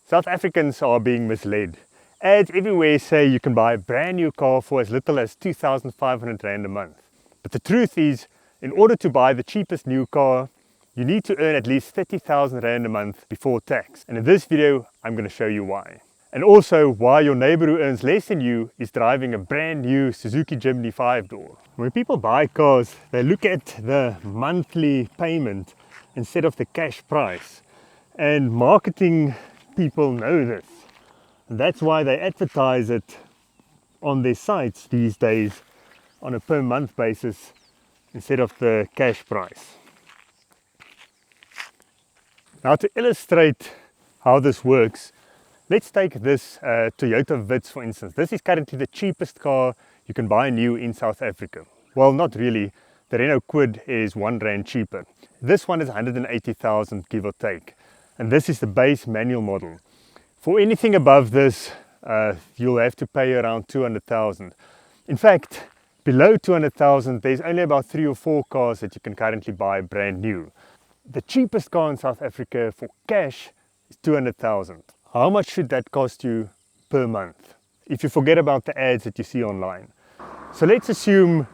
South Africans are being misled. Ads everywhere say you can buy a brand new car for as little as 2,500 Rand a month. But the truth is, in order to buy the cheapest new car, you need to earn at least 30,000 Rand a month before tax. And in this video, I'm going to show you why. And also why your neighbor who earns less than you is driving a brand new Suzuki Jimny 5-door. When people buy cars, they look at the monthly payment instead of the cash price. And marketing people know this. And that's why they advertise it on their sites these days on a per month basis instead of the cash price. Now, to illustrate how this works, let's take this Toyota Vitz for instance. This is currently the cheapest car you can buy new in South Africa. Well, not really. The Renault Kwid is R1 cheaper. This one is 180,000 give or take. And this is the base manual model. For anything above this, you'll have to pay around 200,000. In fact, below 200,000, there's only about 3 or 4 cars that you can currently buy brand new. The cheapest car in South Africa for cash is 200,000. How much should that cost you per month, if you forget about the ads that you see online? So let's assume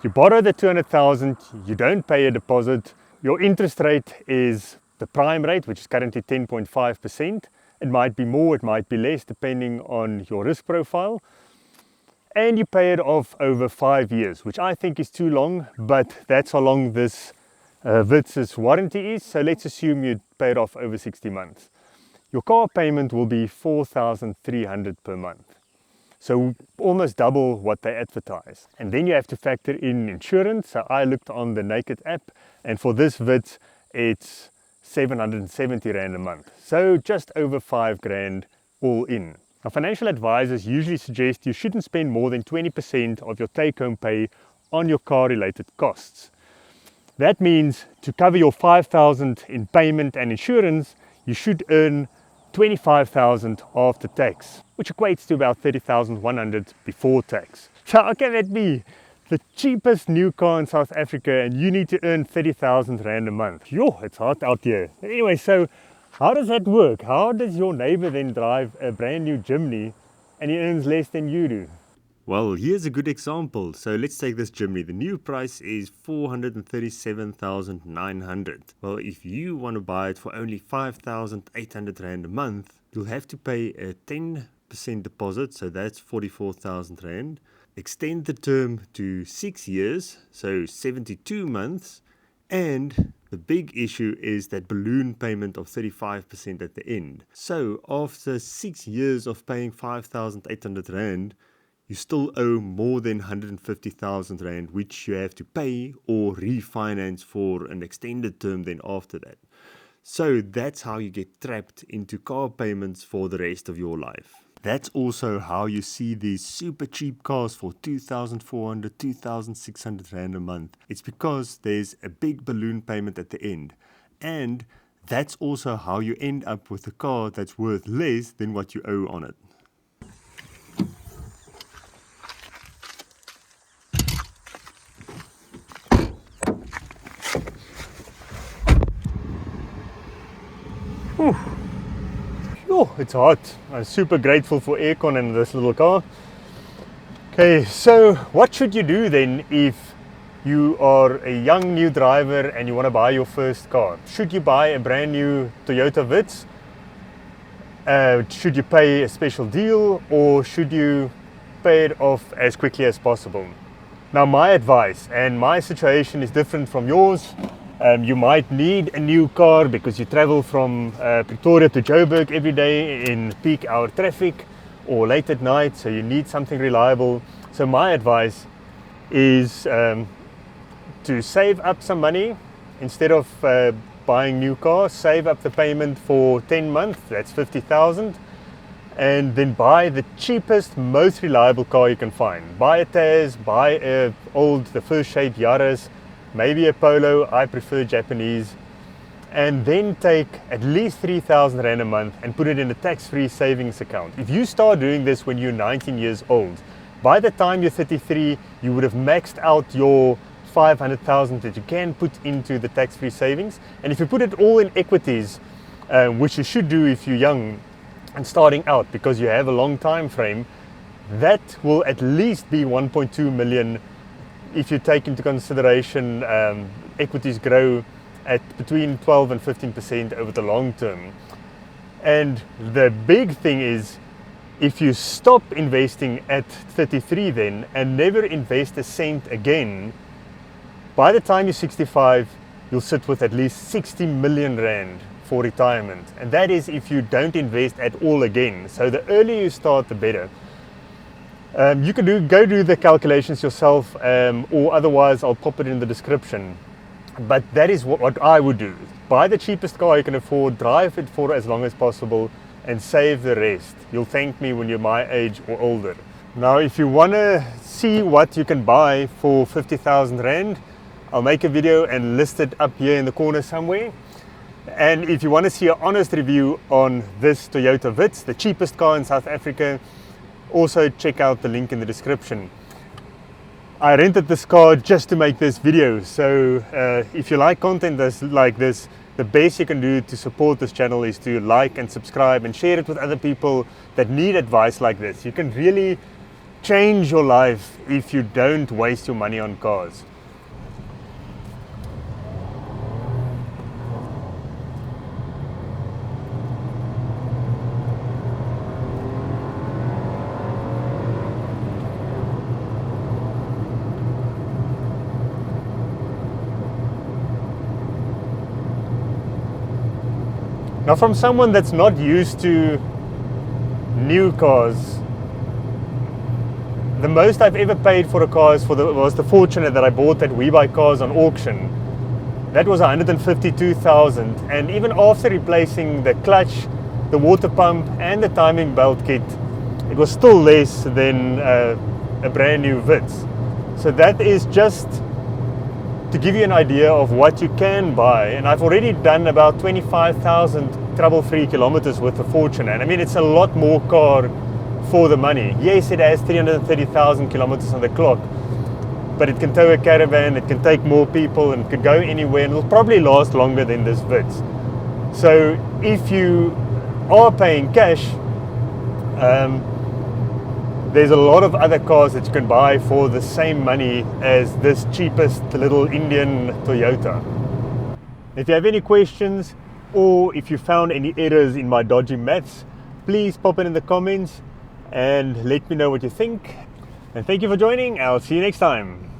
you borrow the 200,000, you don't pay a deposit, your interest rate is the prime rate, which is currently 10.5%. It might be more, it might be less, depending on your risk profile. And you pay it off over 5 years, which I think is too long, but that's how long this Vitz's warranty is. So let's assume you pay it off over 60 months. Your car payment will be 4,300 per month. So almost double what they advertise. And then you have to factor in insurance. So I looked on the Naked app, and for this Vitz, it's 770 Rand a month. So just over 5 grand all in. Now, financial advisors usually suggest you shouldn't spend more than 20% of your take-home pay on your car-related costs. That means to cover your 5,000 in payment and insurance, you should earn 25,000 after tax, which equates to about 30,100 before tax. So how can that be? The cheapest new car in South Africa, and you need to earn 30,000 Rand a month. Yo, it's hot out here. Anyway, so how does that work? How does your neighbor then drive a brand new Jimny and he earns less than you do? Well, here's a good example. So let's take this Jimny. The new price is 437,900. Well, if you want to buy it for only 5,800 Rand a month, you'll have to pay a 10% deposit, so that's 44,000 Rand. Extend the term to 6 years, so 72 months, and the big issue is that balloon payment of 35% at the end. So after 6 years of paying 5,800 Rand, you still owe more than 150,000 Rand, which you have to pay or refinance for an extended term then after that. So that's how you get trapped into car payments for the rest of your life. That's also how you see these super cheap cars for 2,400, 2,600 Rand a month. It's because there's a big balloon payment at the end. And that's also how you end up with a car that's worth less than what you owe on it. Oh, it's hot. I'm super grateful for aircon in this little car. Okay, so what should you do then if you are a young new driver and you want to buy your first car? Should you buy a brand new Toyota Vitz? Should you pay a special deal, or should you pay it off as quickly as possible? Now, my advice, and my situation is different from yours. You might need a new car because you travel from Pretoria to Joburg every day in peak hour traffic or late at night, so you need something reliable. So my advice is to save up some money. Instead of buying new cars, save up the payment for 10 months, that's 50,000, and then buy the cheapest, most reliable car you can find. Buy a Taz, buy the first shape Yaris, maybe a Polo. I prefer Japanese. And then take at least 3,000 Rand a month and put it in a tax-free savings account. If you start doing this when you're 19 years old, by the time you're 33, you would have maxed out your 500,000 that you can put into the tax-free savings. And if you put it all in equities, which you should do if you're young, and starting out, because you have a long time frame, that will at least be 1.2 million if you take into consideration equities grow at between 12 and 15% over the long term. And the big thing is, if you stop investing at 33 then and never invest a cent again, by the time you're 65, you'll sit with at least 60 million rand for retirement. And that is if you don't invest at all again. So the earlier you start, the better. You can go do the calculations yourself, or otherwise I'll pop it in the description. But that is what I would do. Buy the cheapest car you can afford, drive it for as long as possible, and save the rest. You'll thank me when you're my age or older. Now, if you want to see what you can buy for 50,000 Rand, I'll make a video and list it up here in the corner somewhere. And if you want to see an honest review on this Toyota Vitz, the cheapest car in South Africa, also check out the link in the description. I rented this car just to make this video, so if you like content like this, the best you can do to support this channel is to like and subscribe and share it with other people that need advice like this. You can really change your life if you don't waste your money on cars. Now, from someone that's not used to new cars, the most I've ever paid for a car was the Fortuner that I bought at We Buy Cars on auction. That was 152,000, and even after replacing the clutch, the water pump and the timing belt kit, it was still less than a brand new Vitz. So that is just to give you an idea of what you can buy. And I've already done about 25,000 trouble-free kilometers with the Fortuner. And I mean, it's a lot more car for the money. Yes, it has 330,000 kilometers on the clock, but it can tow a caravan, it can take more people, and it can go anywhere, and it'll probably last longer than this Vitz. So if you are paying cash, there's a lot of other cars that you can buy for the same money as this cheapest little Indian Toyota. If you have any questions, or if you found any errors in my dodgy maths, please pop it in the comments and let me know what you think. And thank you for joining. I'll see you next time.